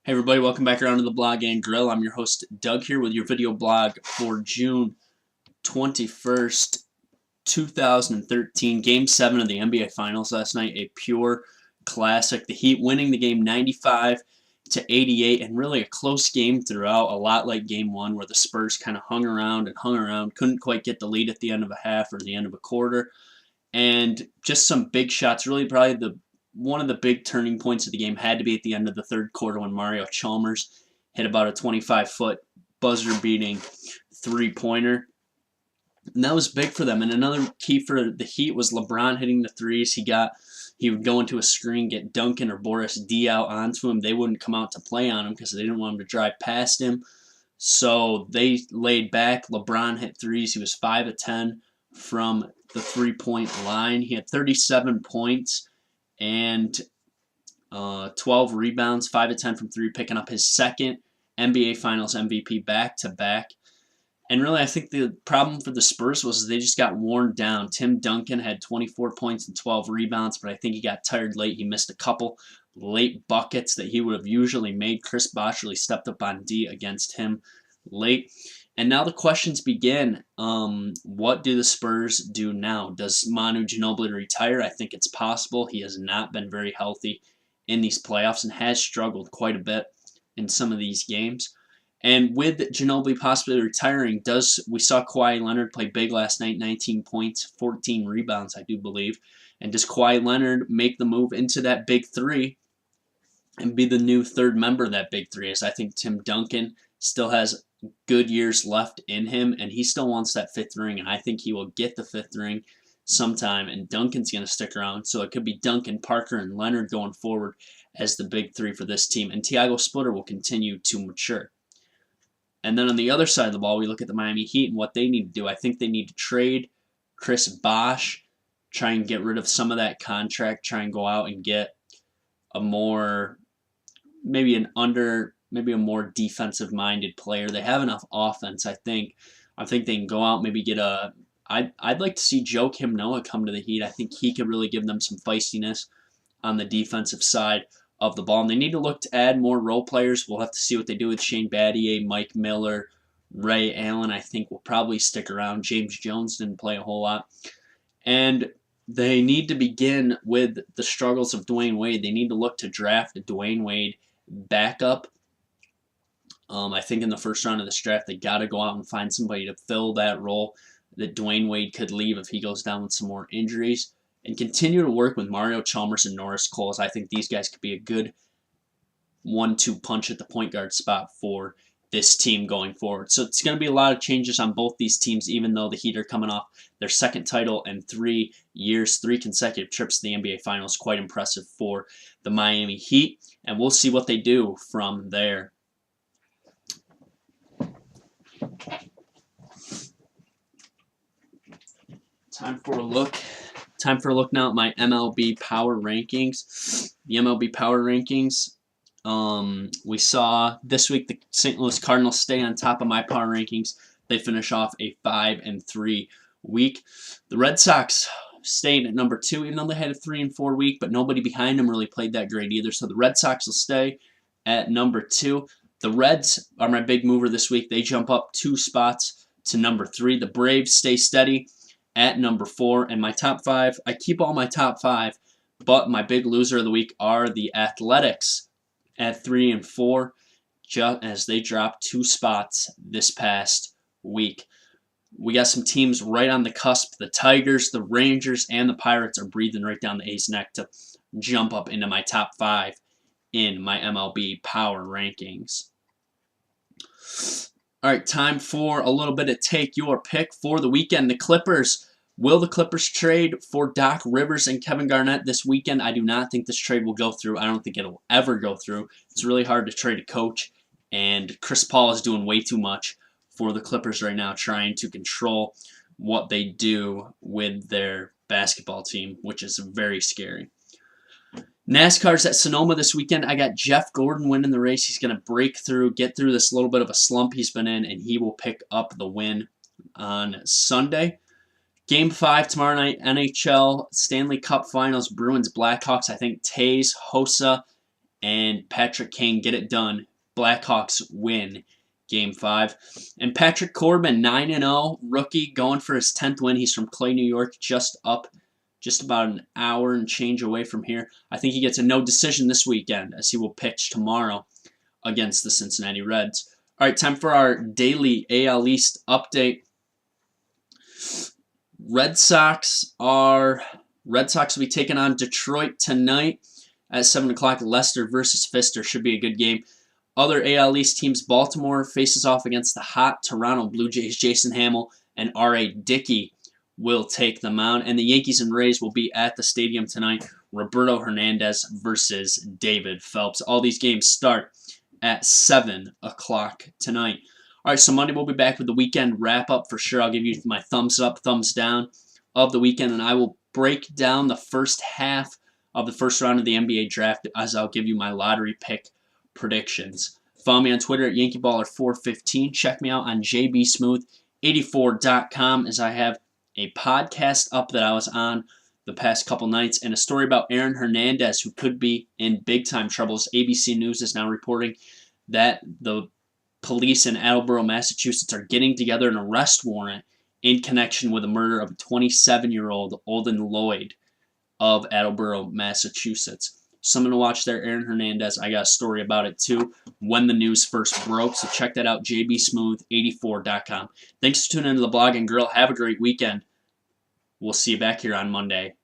Hey everybody, welcome back around to the Blog and Grill. I'm your host Doug here with your video blog for June 21st, 2013. Game 7 of the NBA Finals last night, a pure classic. The Heat winning the game 95-88, and really a close game throughout, a lot like Game 1 where the Spurs kind of hung around, couldn't quite get the lead at the end of a half or the end of a quarter. And just some big shots, really probably one of the big turning points of the game had to be at the end of the third quarter when Mario Chalmers hit about a 25-foot buzzer-beating three-pointer. And that was big for them. And another key for the Heat was LeBron hitting the threes. He would go into a screen, get Duncan or Boris D out onto him. They wouldn't come out to play on him because they didn't want him to drive past him. So they laid back. LeBron hit threes. He was 5 of 10 from the three-point line. He had 37 points and 12 rebounds, 5 of 10 from 3, picking up his second NBA Finals MVP back-to-back. And really, I think the problem for the Spurs was they just got worn down. Tim Duncan had 24 points and 12 rebounds, but I think he got tired late. He missed a couple late buckets that he would have usually made. Chris Bosh really stepped up on D against him late. And now the questions begin. What do the Spurs do now? Does Manu Ginobili retire? I think it's possible. He has not been very healthy in these playoffs and has struggled quite a bit in some of these games. And with Ginobili possibly retiring, we saw Kawhi Leonard play big last night, 19 points, 14 rebounds, I do believe. And does Kawhi Leonard make the move into that big three and be the new third member of that big three? As I think Tim Duncan still has good years left in him, and he still wants that fifth ring, and I think he will get the fifth ring sometime, and Duncan's going to stick around. So it could be Duncan, Parker, and Leonard going forward as the big three for this team, and Thiago Splitter will continue to mature. And then on the other side of the ball, we look at the Miami Heat and what they need to do. I think they need to trade Chris Bosh, try and get rid of some of that contract, try and go out and get a more, maybe a more defensive-minded player. They have enough offense, I think. I think they can go out, maybe get a... I'd like to see Joakim Noah come to the Heat. I think he could really give them some feistiness on the defensive side of the ball. And they need to look to add more role players. We'll have to see what they do with Shane Battier, Mike Miller, Ray Allen. I think will probably stick around. James Jones didn't play a whole lot. And they need to begin with the struggles of Dwayne Wade. They need to look to draft a Dwayne Wade backup. I think in the first round of this draft, they got to go out and find somebody to fill that role that Dwayne Wade could leave if he goes down with some more injuries. And continue to work with Mario Chalmers and Norris Cole. I think these guys could be a good 1-2 punch at the point guard spot for this team going forward. So it's going to be a lot of changes on both these teams, even though the Heat are coming off their second title in 3 years, 3 consecutive trips to the NBA Finals. Quite impressive for the Miami Heat. And we'll see what they do from there. Time for a look now at my MLB Power Rankings. The MLB Power Rankings, we saw this week the St. Louis Cardinals stay on top of my Power Rankings. They finish off a 5-3 week. The Red Sox stayed at number 2, even though they had a 3-4 week, but nobody behind them really played that great either. So the Red Sox will stay at number 2. The Reds are my big mover this week. They jump up 2 spots to number 3. The Braves stay steady at number 4. And my top 5, I keep all my top 5, but my big loser of the week are the Athletics at 3 and 4, just as they dropped 2 spots this past week. We got some teams right on the cusp. The Tigers, the Rangers, and the Pirates are breathing right down the A's neck to jump up into my top 5 in my MLB Power Rankings. All right, time for a little bit of take your pick for the weekend. The Clippers. Will the Clippers trade for Doc Rivers and Kevin Garnett this weekend? I do not think this trade will go through. I don't think it'll ever go through. It's really hard to trade a coach, and Chris Paul is doing way too much for the Clippers right now, trying to control what they do with their basketball team, which is very scary. NASCAR's at Sonoma this weekend. I got Jeff Gordon winning the race. He's going to break through, get through this little bit of a slump he's been in, and he will pick up the win on Sunday. Game 5 tomorrow night, NHL Stanley Cup Finals, Bruins Blackhawks. I think Taves, Hossa, and Patrick Kane get it done. Blackhawks win Game 5. And Patrick Corbin, 9-0, rookie, going for his 10th win. He's from Clay, New York, just about an hour and change away from here. I think he gets a no decision this weekend, as he will pitch tomorrow against the Cincinnati Reds. All right, time for our daily AL East update. Red Sox will be taking on Detroit tonight at 7 o'clock. Leicester versus Fister should be a good game. Other AL East teams, Baltimore faces off against the hot Toronto Blue Jays. Jason Hamill and R.A. Dickey will take the mound. And the Yankees and Rays will be at the stadium tonight. Roberto Hernandez versus David Phelps. All these games start at 7 o'clock tonight. All right, so Monday we'll be back with the weekend wrap-up for sure. I'll give you my thumbs up, thumbs down of the weekend, and I will break down the first half of the first round of the NBA draft as I'll give you my lottery pick predictions. Follow me on Twitter at YankeeBaller415. Check me out on jbsmooth84.com as I have a podcast up that I was on the past couple nights and a story about Aaron Hernandez, who could be in big-time troubles. ABC News is now reporting that the police in Attleboro, Massachusetts are getting together an arrest warrant in connection with the murder of a 27-year-old Olden Lloyd of Attleboro, Massachusetts. Something to watch there, Aaron Hernandez. I got a story about it too when the news first broke, so check that out, jbsmooth84.com. Thanks for tuning into the Blog and Grill. Have a great weekend. We'll see you back here on Monday.